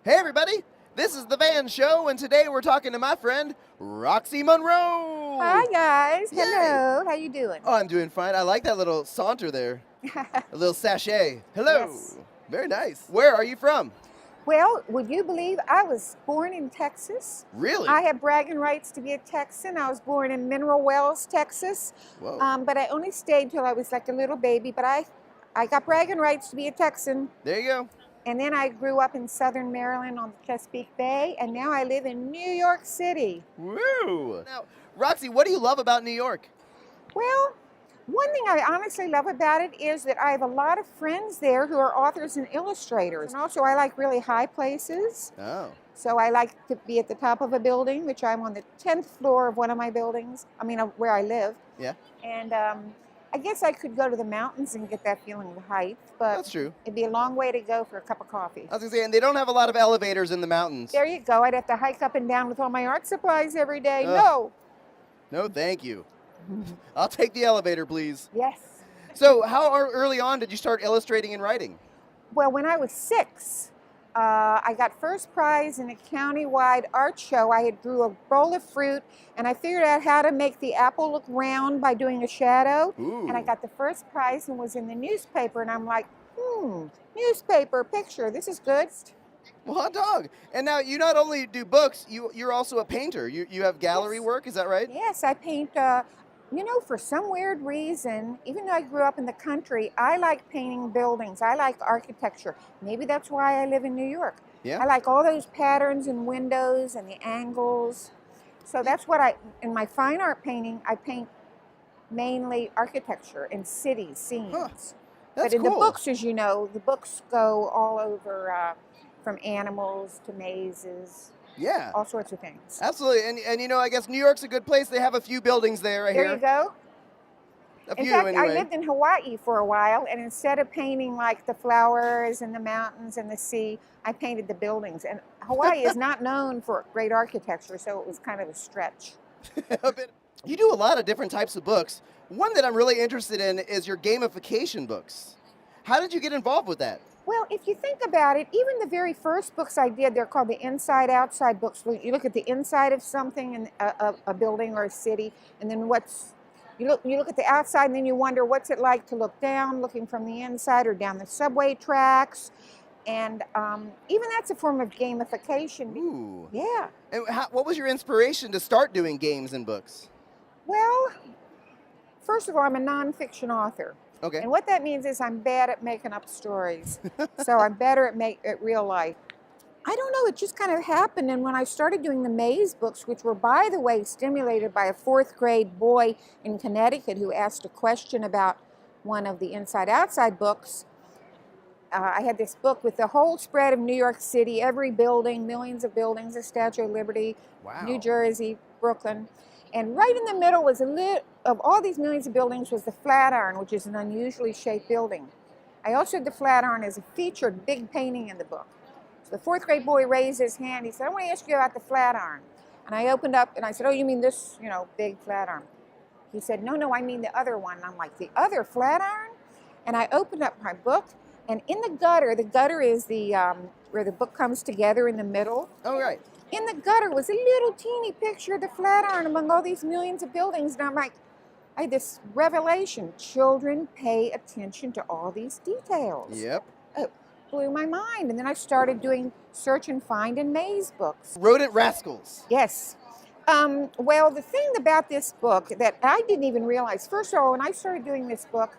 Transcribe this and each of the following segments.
Hey everybody, this is the Van Show, and today we're talking to my friend Roxie Munro. Hi guys. Yay. Hello. How you doing? Oh, I'm doing fine. I like that little saunter there, a little sachet. Hello. Yes. Very nice. Where are you from? Well, would you believe I was born in Texas? Really? I have bragging rights to be a Texan. I was born in Mineral Wells, Texas. Whoa. But I only stayed till I was like a little baby. But I got bragging rights to be a Texan. There you go. And then I grew up in Southern Maryland on the Chesapeake Bay, and now I live in New York City. Woo. Now, Roxie, what do you love about New York? Well, one thing I honestly love about it is that I have a lot of friends there who are authors and illustrators. And also I like really high places. Oh. So I like to be at the top of a building, which I'm on the 10th floor of one of my buildings, where I live. Yeah. And I guess I could go to the mountains and get that feeling of height, but That's true. it'd be a long way to go for a cup of coffee. I was gonna say, and they don't have a lot of elevators in the mountains. There you go. I'd have to hike up and down with all my art supplies every day. Ugh. No, thank you. I'll take the elevator, please. Yes. So, how early on did you start illustrating and writing? Well, when I was 6, I got first prize in a county-wide art show. I had drew a bowl of fruit, and I figured out how to make the apple look round by doing a shadow. Ooh. And I got the first prize and was in the newspaper, and I'm like, newspaper, picture, this is good. Well, hot dog. And now you not only do books, you're also a painter. You have gallery Yes. work, is that right? Yes, I paint, for some weird reason, even though I grew up in the country, I like painting buildings. I like architecture. Maybe that's why I live in New York. Yeah. I like all those patterns and windows and the angles. So that's what in my fine art painting, I paint mainly architecture and cities, scenes. Huh. But That's in cool. the books, as you know, the books go all over from animals to mazes, Yeah. all sorts of things. Absolutely. And I guess New York's a good place. They have a few buildings there, I There hear. you go. A In few fact, anyway. I lived in Hawaii for a while, and instead of painting like the flowers and the mountains and the sea, I painted the buildings. And Hawaii is not known for great architecture, so it was kind of a stretch. You do a lot of different types of books. One that I'm really interested in is your gamification books. How did you get involved with that? Well, if you think about it, even the very first books I did, they're called the inside-outside books. You look at the inside of something, in a building or a city, and then you look at the outside, and then you wonder what's it like to look down, looking from the inside or down the subway tracks. And even that's a form of gamification. Ooh. Yeah. And what was your inspiration to start doing games and books? Well, first of all, I'm a nonfiction author. Okay. And what that means is I'm bad at making up stories. So I'm better at real life. I don't know, it just kind of happened. And when I started doing the maze books, which were, by the way, stimulated by a 4th grade boy in Connecticut who asked a question about one of the inside-outside books, I had this book with the whole spread of New York City, every building, millions of buildings, the Statue of Liberty, Wow. New Jersey, Brooklyn. And right in the middle was of all these millions of buildings was the Flatiron, which is an unusually shaped building. I also had the Flatiron as a featured big painting in the book. So the 4th grade boy raised his hand. He said, I want to ask you about the Flatiron. And I opened up and I said, oh, you mean this, big Flatiron? He said, no, I mean the other one. And I'm like, the other Flatiron? And I opened up my book, and in the gutter is the where the book comes together in the middle. Oh, right. In the gutter was a little teeny picture of the Flatiron among all these millions of buildings. And I'm like, I had this revelation. Children pay attention to all these details. Yep. It blew my mind. And then I started doing search and find and maze books. Rodent Rascals. Yes. Well, the thing about this book that I didn't even realize, first of all, when I started doing this book,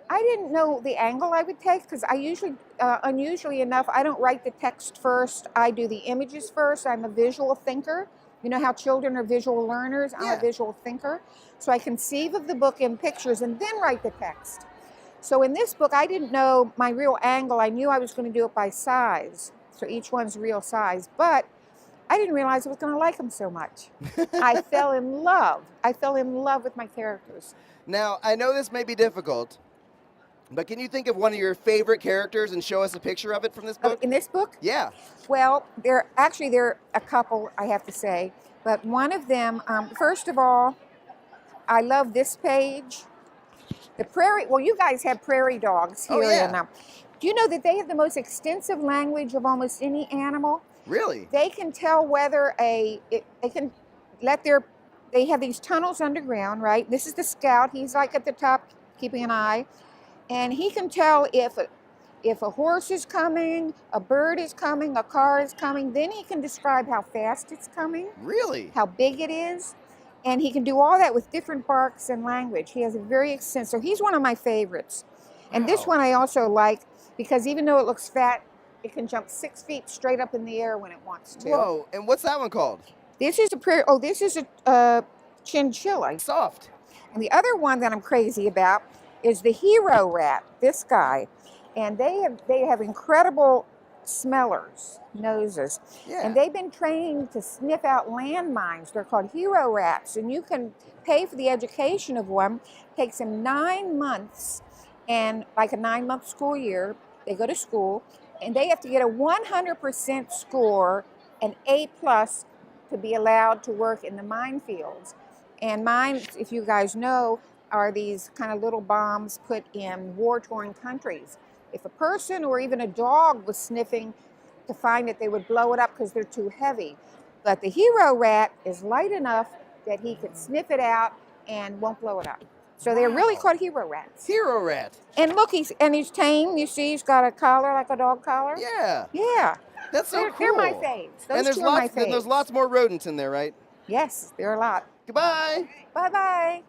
I didn't know the angle I would take because I usually, unusually enough, I don't write the text first. I do the images first. I'm a visual thinker. You know how children are visual learners? I'm Yeah. a visual thinker. So I conceive of the book in pictures and then write the text. So in this book, I didn't know my real angle. I knew I was going to do it by size. So each one's real size. But I didn't realize I was going to like them so much. I fell in love. I fell in love with my characters. Now, I know this may be difficult, but can you think of one of your favorite characters and show us a picture of it from this book? In this book? Yeah. Well, there are a couple, I have to say. But one of them, first of all, I love this page. The prairie, well, you guys have prairie dogs here. Oh, yeah. Do you know that they have the most extensive language of almost any animal? Really? They can tell whether they can let they have these tunnels underground, right? This is the scout. He's like at the top, keeping an eye, and he can tell if a horse is coming, a bird is coming, a car is coming. Then he can describe how fast it's coming. Really? How big it is. And he can do all that with different barks and language. He has a very extensive, so he's one of my favorites. And this Wow. one I also like because even though it looks fat, it can jump 6 feet straight up in the air when it wants to. Whoa, and what's that one called? This is this is a chinchilla. Soft. And the other one that I'm crazy about is the hero rat, this guy. And they have incredible smellers, noses. Yeah. And they've been trained to sniff out landmines. They're called hero rats. And you can pay for the education of one. It takes them 9 months and like a 9-month school year. They go to school and they have to get a 100% score, an A+ to be allowed to work in the minefields. And mines, if you guys know, are these kind of little bombs put in war-torn countries. If a person or even a dog was sniffing to find it, they would blow it up because they're too heavy. But the hero rat is light enough that he could sniff it out and won't blow it up. So they're really called hero rats. Hero rat. And look, he's tame. You see, he's got a collar like a dog collar. Yeah. Yeah. That's so cool. They're my faves. Those And two are my faves. there's lots more rodents in there, right? Yes, there are a lot. Goodbye. Bye-bye.